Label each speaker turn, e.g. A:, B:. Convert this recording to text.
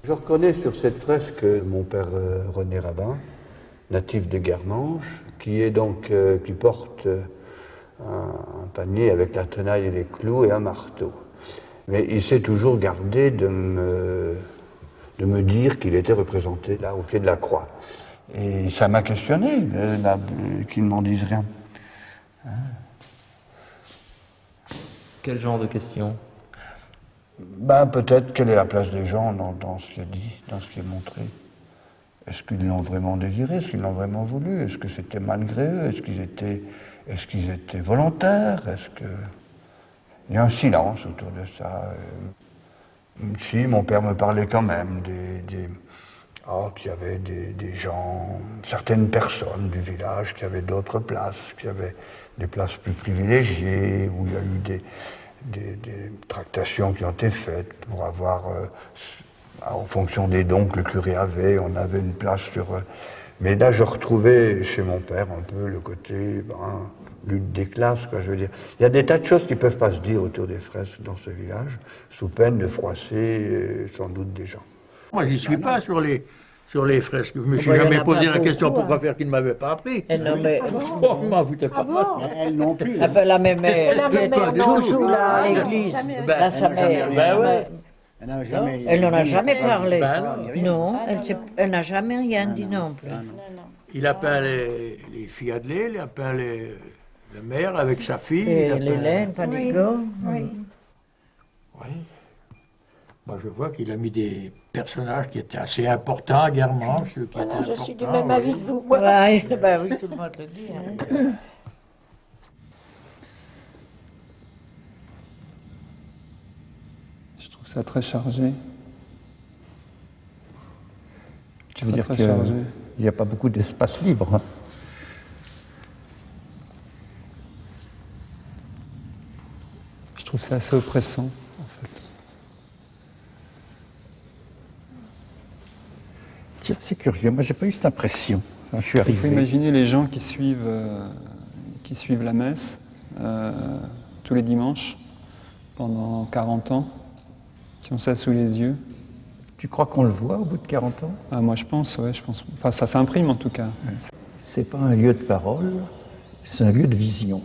A: Je reconnais sur cette fresque mon père René Rabin, natif de Guermanches, qui porte un panier avec la tenaille et les clous et un marteau. Mais il s'est toujours gardé de me dire qu'il était représenté là, au pied de la croix. Et ça m'a questionné, qu'il ne m'en dise rien. Hein?
B: Quel genre de question?
A: Peut-être quelle est la place des gens dans ce qui est dit, dans ce qui est montré. Est-ce qu'ils l'ont vraiment désiré? Est-ce qu'ils l'ont vraiment voulu? Est-ce que c'était malgré eux? Est-ce qu'ils étaient volontaires? Il y a un silence autour de ça. Si, mon père me parlait quand même qu'il y avait des gens, certaines personnes du village qui avaient d'autres places, qui avaient des places plus privilégiées, où il y a eu des tractations qui ont été faites pour avoir, en fonction des dons que le curé avait, on avait une place sur... Mais là, je retrouvais chez mon père un peu le côté lutte des classes, quoi, je veux dire. Il y a des tas de choses qui ne peuvent pas se dire autour des fresques dans ce village, sous peine de froisser sans doute des gens.
C: Moi, j'y suis pas sur les fresques. Je me suis jamais posé la question pourquoi faire qu'ils ne m'avaient pas appris.
D: Non, mais...
C: Oh, je m'en foutais pas.
E: Elle non plus.
D: La même mère, qui était toujours là à l'église, là, sa mère. Elle n'en a jamais parlé. Non, elle n'a jamais rien dit non plus.
C: Il a peint les filles Adelaide, il a peint la mère avec sa fille.
D: Et l'Hélène, Panico.
C: Oui. Moi, je vois qu'il a mis des personnages qui étaient assez importants à Guermanches.
F: Voilà, je suis du même avis que vous.
D: Oui, tout le monde le dit. Hein.
G: Je trouve ça très chargé.
H: Tu veux dire qu'il n'y a pas beaucoup d'espace libre.
G: Je trouve ça assez oppressant, en fait.
H: Tiens, c'est curieux, moi j'ai pas eu cette impression quand je suis arrivé.
G: Il faut imaginer les gens qui suivent la messe tous les dimanches pendant 40 ans, qui ont ça sous les yeux.
H: Tu crois qu'on le voit au bout de 40 ans?
G: Moi je pense. Enfin ça s'imprime en tout cas.
H: C'est pas un lieu de parole, c'est un lieu de vision.